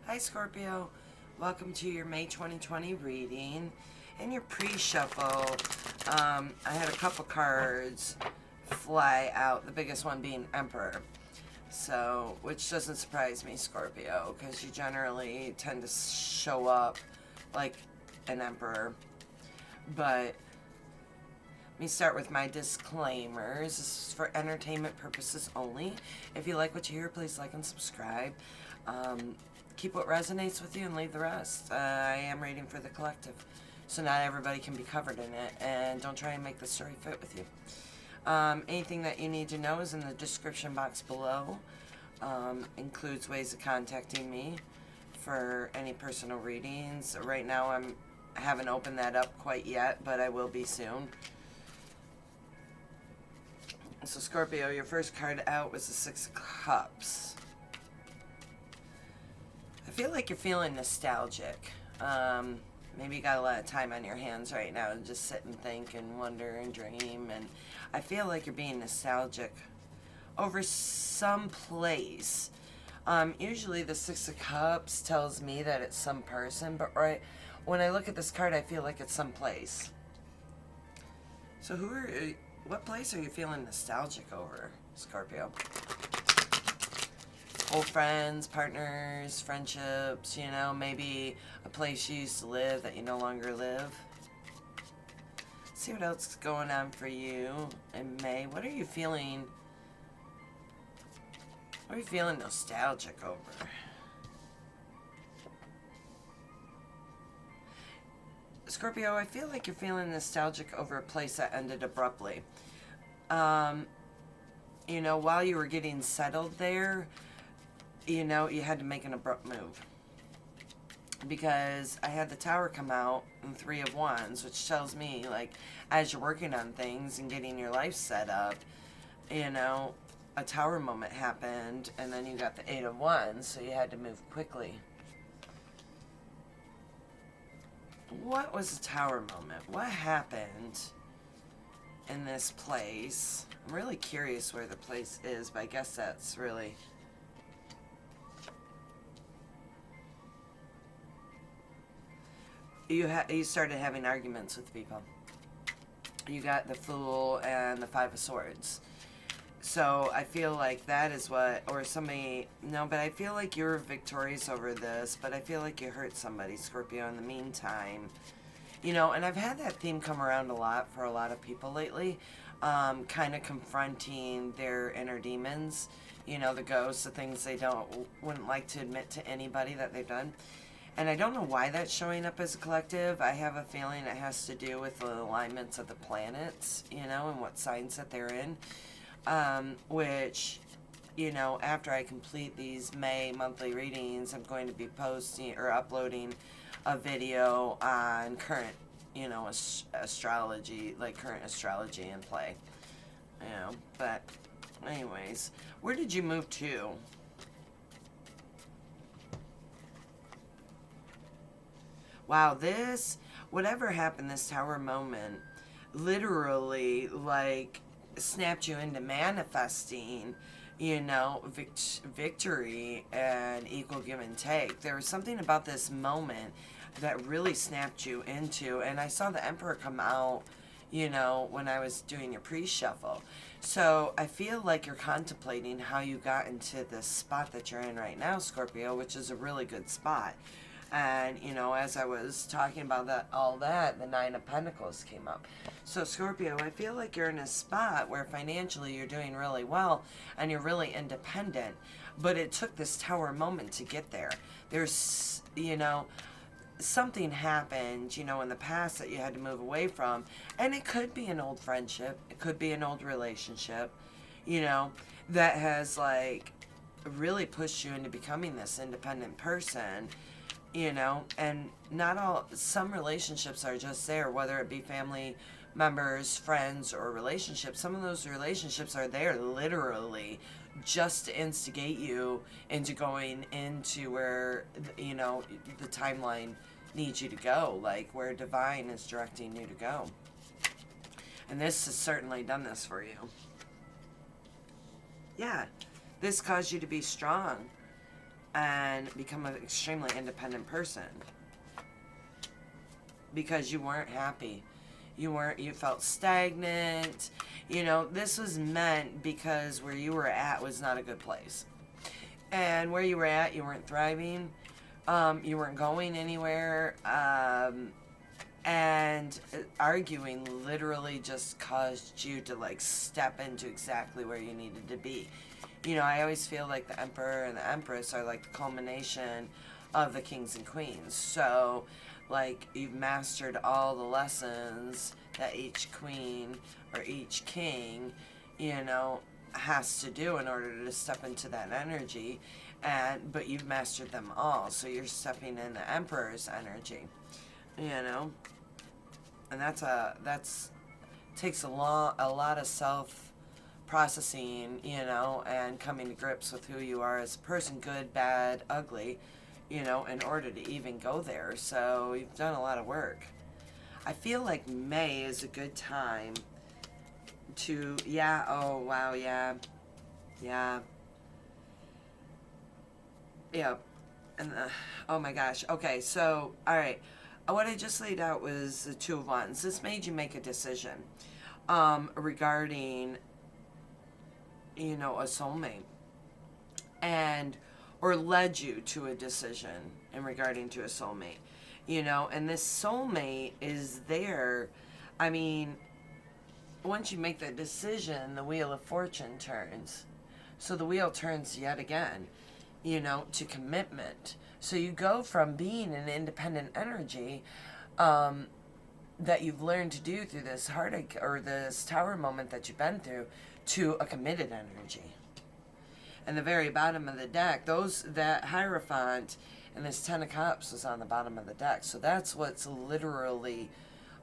Hi Scorpio, welcome to your May 2020 reading. In your pre-shuffle, I had a couple cards fly out, the biggest one being Emperor. So, which doesn't surprise me, Scorpio, because you generally tend to show up like an Emperor. But let me start with my disclaimers. This is for entertainment purposes only. If you like what you hear, please like and subscribe. Keep what resonates with you and leave the rest. I am reading for the collective, so not everybody can be covered in it, and don't try and make the story fit with you. Anything that you need to know is in the description box below. Includes ways of contacting me for any personal readings. Right now I haven't opened that up quite yet, but I will be soon. So Scorpio, your first card out was the Six of Cups. I feel like you're feeling nostalgic. Maybe you got a lot of time on your hands right now to just sit and think and wonder and dream. And I feel like you're being nostalgic over some place. Usually the Six of Cups tells me that it's some person, but when I look at this card, I feel like it's some place. So what place are you feeling nostalgic over, Scorpio? Old friends, partners, friendships, maybe a place you used to live that you no longer live. Let's see what else is going on for you in May. What are you feeling? What are you feeling nostalgic over? Scorpio, I feel like you're feeling nostalgic over a place that ended abruptly. While you were getting settled there, you had to make an abrupt move. Because I had the Tower come out in Three of Wands, which tells me, like, as you're working on things and getting your life set up, a Tower moment happened, and then you got the Eight of Wands, so you had to move quickly. What was the Tower moment? What happened in this place? I'm really curious where the place is, but I guess that's really... You started having arguments with people. You got the Fool and the Five of Swords. So I feel like that is what, or somebody, no, but I feel like you're victorious over this, but I feel like you hurt somebody, Scorpio, in the meantime. And I've had that theme come around a lot for a lot of people lately, kind of confronting their inner demons, the ghosts, the things they wouldn't like to admit to anybody that they've done. And I don't know why that's showing up as a collective. I have a feeling it has to do with the alignments of the planets, and what signs that they're in. Which, after I complete these May monthly readings, I'm going to be posting or uploading a video on current, astrology, like current astrology in play. But anyways, where did you move to? Wow, whatever happened, this Tower moment, literally, like, snapped you into manifesting, victory and equal give and take. There was something about this moment that really snapped you into, and I saw the Emperor come out, when I was doing your pre-shuffle. So I feel like you're contemplating how you got into this spot that you're in right now, Scorpio, which is a really good spot. And, as I was talking about the Nine of Pentacles came up. So, Scorpio, I feel like you're in a spot where financially you're doing really well and you're really independent. But it took this Tower moment to get there. There's, something happened, in the past that you had to move away from. And it could be an old friendship. It could be an old relationship, that has, like, really pushed you into becoming this independent person. And some relationships are just there, whether it be family members, friends, or relationships. Some of those relationships are there literally just to instigate you into going into where, the timeline needs you to go, like where divine is directing you to go. And this has certainly done this for you. Yeah, this caused you to be strong. and become an extremely independent person. Because you weren't happy. You felt stagnant. You know, this was meant because where you were at was not a good place. And where you were at, you weren't thriving. You weren't going anywhere. And arguing literally just caused you to like step into exactly where you needed to be. You know, I always feel like the Emperor and the Empress are like the culmination of the kings and queens. So, like, you've mastered all the lessons that each queen or each king, you know, has to do in order to step into that energy. But you've mastered them all. So you're stepping in the Emperor's energy, you know. And that's takes a lot of self processing, you know, and coming to grips with who you are as a person, good, bad, ugly, you know, in order to even go there. So you've done a lot of work. I feel like May is a good time to, yeah, oh, wow, yeah, and oh my gosh, okay, so, all right, what I just laid out was the Two of Wands. This made you make a decision regarding, you know, a soulmate, or led you to a decision in regarding to a soulmate, you know, and this soulmate is there. I mean, once you make that decision, the wheel of fortune turns. So the wheel turns yet again, you know, to commitment. So you go from being an independent energy that you've learned to do through this heartache or this tower moment that you've been through to a committed energy. And the very bottom of the deck, that Hierophant and this Ten of Cups was on the bottom of the deck. So that's what's literally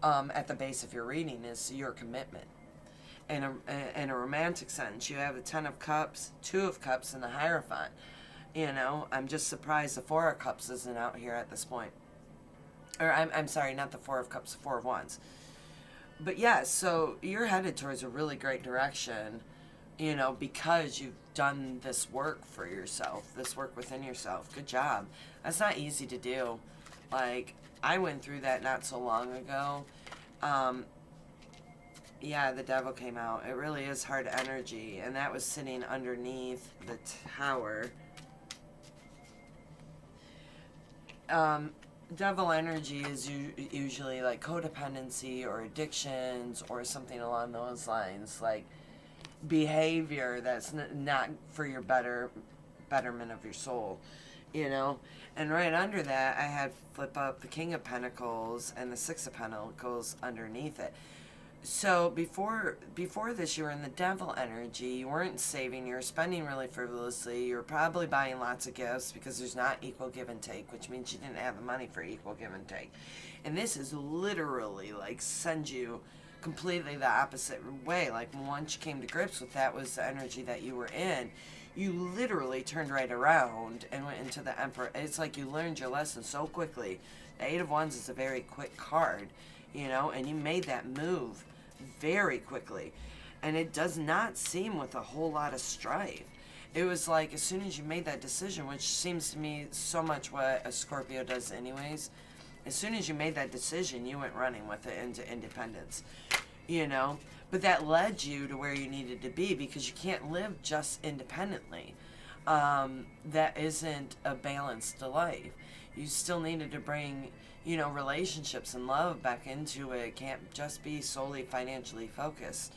at the base of your reading is your commitment. In a romantic sense, you have the Ten of Cups, Two of Cups, and the Hierophant. You know, I'm just surprised the Four of Cups isn't out here at this point. Or I'm sorry, not the Four of Cups, the Four of Wands. But yeah, so you're headed towards a really great direction, you know, because you've done this work for yourself, this work within yourself. Good job. That's not easy to do. Like, I went through that not so long ago. Yeah, the Devil came out. It really is hard energy, and that was sitting underneath the Tower. Devil energy is usually like codependency or addictions or something along those lines, like behavior that's not for your betterment of your soul, you know. And right under that, I had flip up the King of Pentacles and the Six of Pentacles underneath it. So before this, you were in the Devil energy. You weren't saving. You were spending really frivolously. You were probably buying lots of gifts because there's not equal give and take, which means you didn't have the money for equal give and take. And this is literally like send you completely the opposite way. Like once you came to grips with that was the energy that you were in, you literally turned right around and went into the Emperor. It's like you learned your lesson so quickly. The Eight of Wands is a very quick card, you know, and you made that move very quickly, and it does not seem with a whole lot of strife. It was like as soon as you made that decision, which seems to me so much what a Scorpio does anyways, as soon as you made that decision, you went running with it into independence, you know. But that led you to where you needed to be, because you can't live just independently. That isn't a balanced life. You still needed to bring, you know, relationships and love back into it. It can't just be solely financially focused,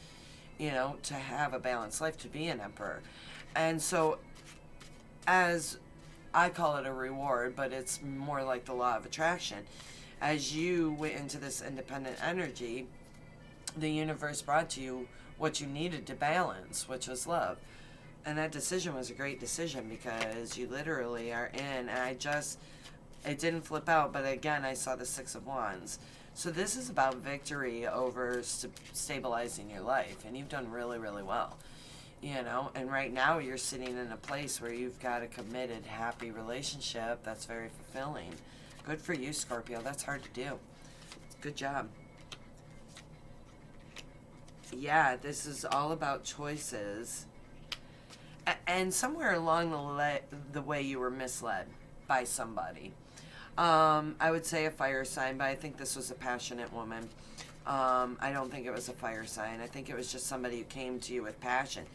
you know, to have a balanced life, to be an Emperor. And so, as I call it a reward, but it's more like the law of attraction, as you went into this independent energy, the universe brought to you what you needed to balance, which was love. And that decision was a great decision, because you literally are in, and it didn't flip out, but again, I saw the Six of Wands. So this is about victory over stabilizing your life, and you've done really, really well, you know. And right now, you're sitting in a place where you've got a committed, happy relationship that's very fulfilling. Good for you, Scorpio. That's hard to do. Good job. Yeah, this is all about choices. And somewhere along the way you were misled by somebody. I would say a fire sign, but I think this was a passionate woman. I don't think it was a fire sign. I think it was just somebody who came to you with passion.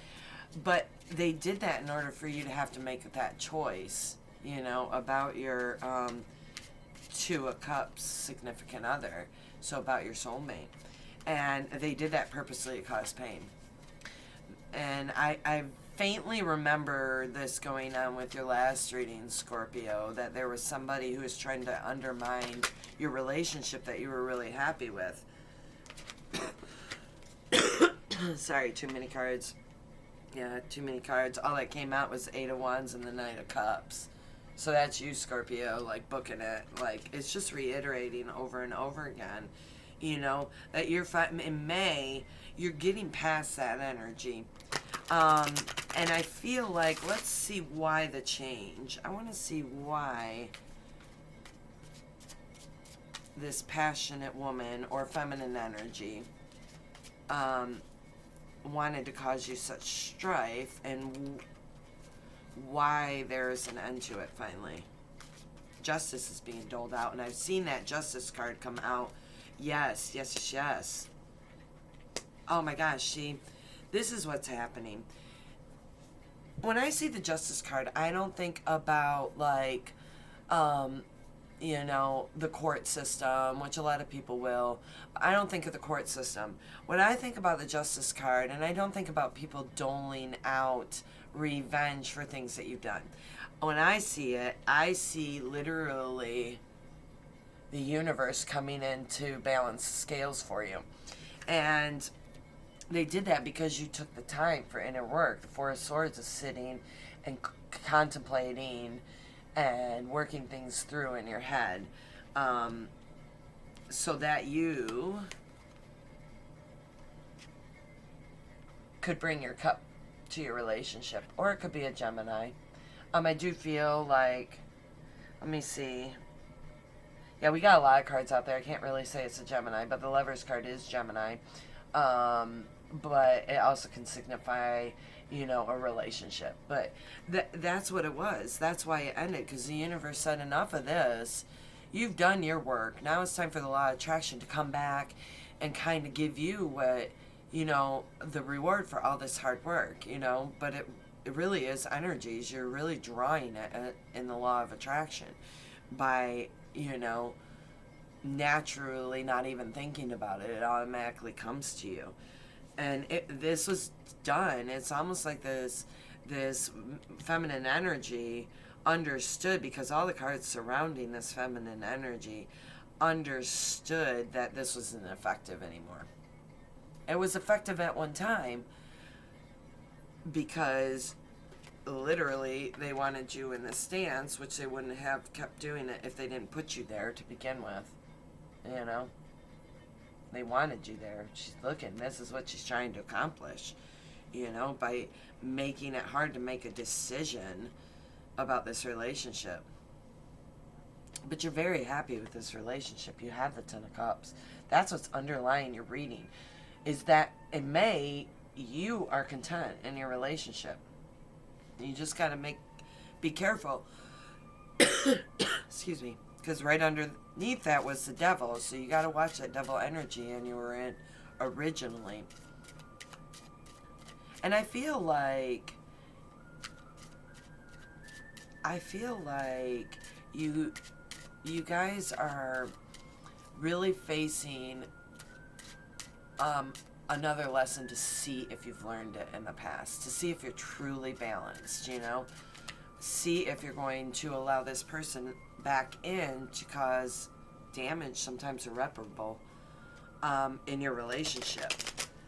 But they did that in order for you to have to make that choice, you know, about your Two of Cups significant other, so about your soulmate. And they did that purposely to cause pain. And I faintly remember this going on with your last reading, Scorpio, that there was somebody who was trying to undermine your relationship that you were really happy with. Sorry, too many cards. Yeah, too many cards. All that came out was Eight of Wands and the Knight of Cups. So that's you, Scorpio, like booking it. Like, it's just reiterating over and over again, you know, that you're in May, you're getting past that energy. And I feel like, let's see why the change. I want to see why this passionate woman or feminine energy wanted to cause you such strife, and why there's an end to it finally. Justice is being doled out, and I've seen that Justice card come out. Yes, yes, yes, yes. Oh my gosh, see, this is what's happening. When I see the Justice card, I don't think about, like, you know, the court system, which a lot of people will. I don't think of the court system. When I think about the Justice card, and I don't think about people doling out revenge for things that you've done. When I see it, I see literally the universe coming in to balance the scales for you. And they did that because you took the time for inner work. The Four of Swords is sitting and contemplating and working things through in your head, so that you could bring your cup to your relationship. Or it could be a Gemini. I do feel like, let me see. Yeah, we got a lot of cards out there. I can't really say it's a Gemini, but the Lovers card is Gemini. But it also can signify, you know, a relationship. But that's what it was. That's why it ended, because the universe said, enough of this. You've done your work. Now it's time for the law of attraction to come back and kind of give you what, you know, the reward for all this hard work, you know. But it really is energies. You're really drawing it in the law of attraction by, you know, naturally not even thinking about it. It automatically comes to you. And this was done. It's almost like this feminine energy understood, because all the cards surrounding this feminine energy understood that this wasn't effective anymore. It was effective at one time because literally they wanted you in the stance, which they wouldn't have kept doing it if they didn't put you there to begin with, you know. They wanted you there. She's looking. This is what she's trying to accomplish, you know, by making it hard to make a decision about this relationship. But you're very happy with this relationship. You have the Ten of Cups. That's what's underlying your reading, is that in May, you are content in your relationship. You just got to be careful. Excuse me. Because right underneath that was the devil. So you got to watch that devil energy and you were in originally. And I feel like you guys are really facing another lesson to see if you've learned it in the past, to see if you're truly balanced, you know. See if you're going to allow this person back in to cause damage, sometimes irreparable, in your relationship.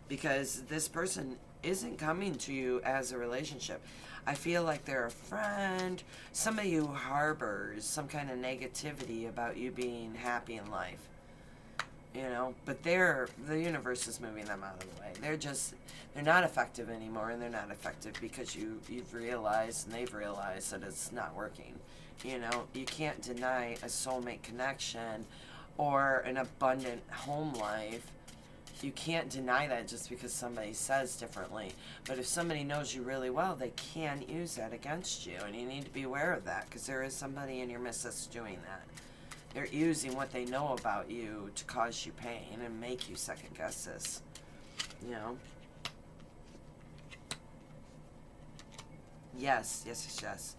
Because this person isn't coming to you as a relationship. I feel like they're a friend, somebody who harbors some kind of negativity about you being happy in life. You know, but the universe is moving them out of the way. They're not effective anymore, and they're not effective because you've realized and they've realized that it's not working. You know, you can't deny a soulmate connection or an abundant home life You can't deny that just because somebody says differently. But if somebody knows you really well, they can use that against you. And you need to be aware of that, because there is somebody in your midst that's doing that. They're using what they know about you to cause you pain and make you second guess this. You know? Yes, yes, yes, yes.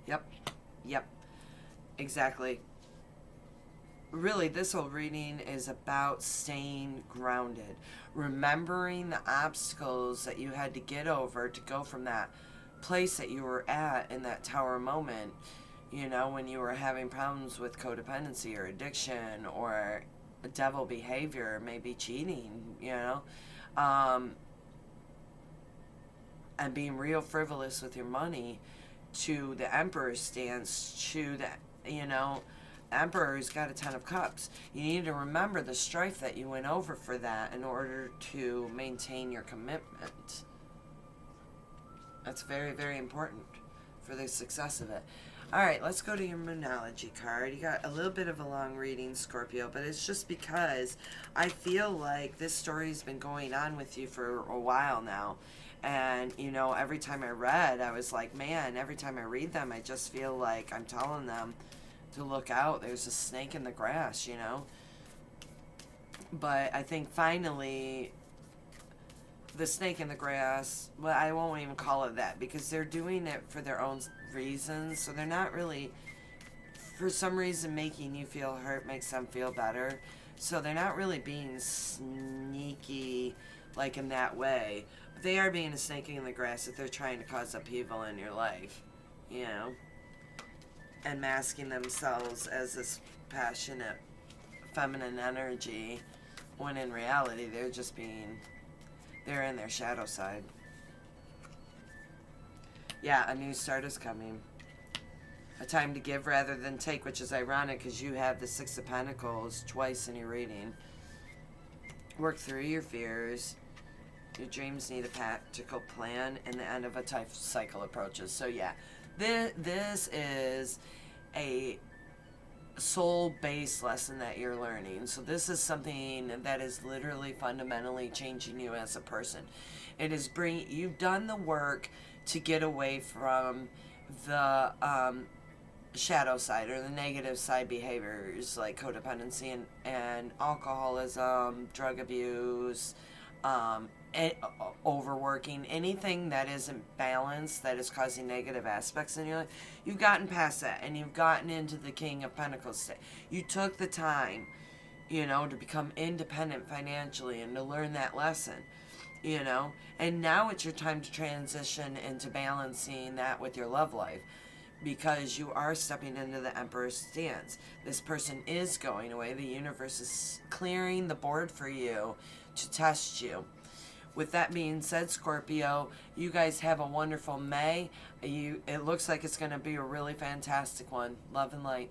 Yep, yep. Exactly. Really, this whole reading is about staying grounded. Remembering the obstacles that you had to get over to go from that place that you were at in that tower moment, you know, when you were having problems with codependency or addiction or devil behavior, maybe cheating, you know, and being real frivolous with your money, to the Emperor's stance, to the, you know, Emperor's got a 10 of cups. You need to remember the strife that you went over for that in order to maintain your commitment. That's very, very important for the success of it. All right, let's go to your Moonology card. You got a little bit of a long reading, Scorpio, but it's just because I feel like this story's been going on with you for a while now. And, you know, every time I read, I was like, man, every time I read them, I just feel like I'm telling them to look out. There's a snake in the grass, you know. But I think finally the snake in the grass, well, I won't even call it that, because they're doing it for their own reasons. So they're not really, for some reason, making you feel hurt makes them feel better. So they're not really being sneaky like in that way. But they are being a snake in the grass if they're trying to cause upheaval in your life, you know, and masking themselves as this passionate feminine energy, when in reality they're just being, they're in their shadow side. Yeah, a new start is coming. A time to give rather than take, which is ironic because you have the Six of Pentacles twice in your reading. Work through your fears. Your dreams need a practical plan, and the end of a life cycle approaches. So yeah, this is a soul-based lesson that you're learning. So this is something that is literally fundamentally changing you as a person. It is you've done the work to get away from the shadow side or the negative side behaviors like codependency and alcoholism, drug abuse, and overworking, anything that isn't balanced, that is causing negative aspects in your life. You've gotten past that, and you've gotten into the King of Pentacles state. You took the time, you know, to become independent financially and to learn that lesson, you know, and now it's your time to transition into balancing that with your love life, because you are stepping into the Emperor's stance. This person is going away. The universe is clearing the board for you to test you. With that being said, Scorpio, you guys have a wonderful May. It looks like it's going to be a really fantastic one. Love and light.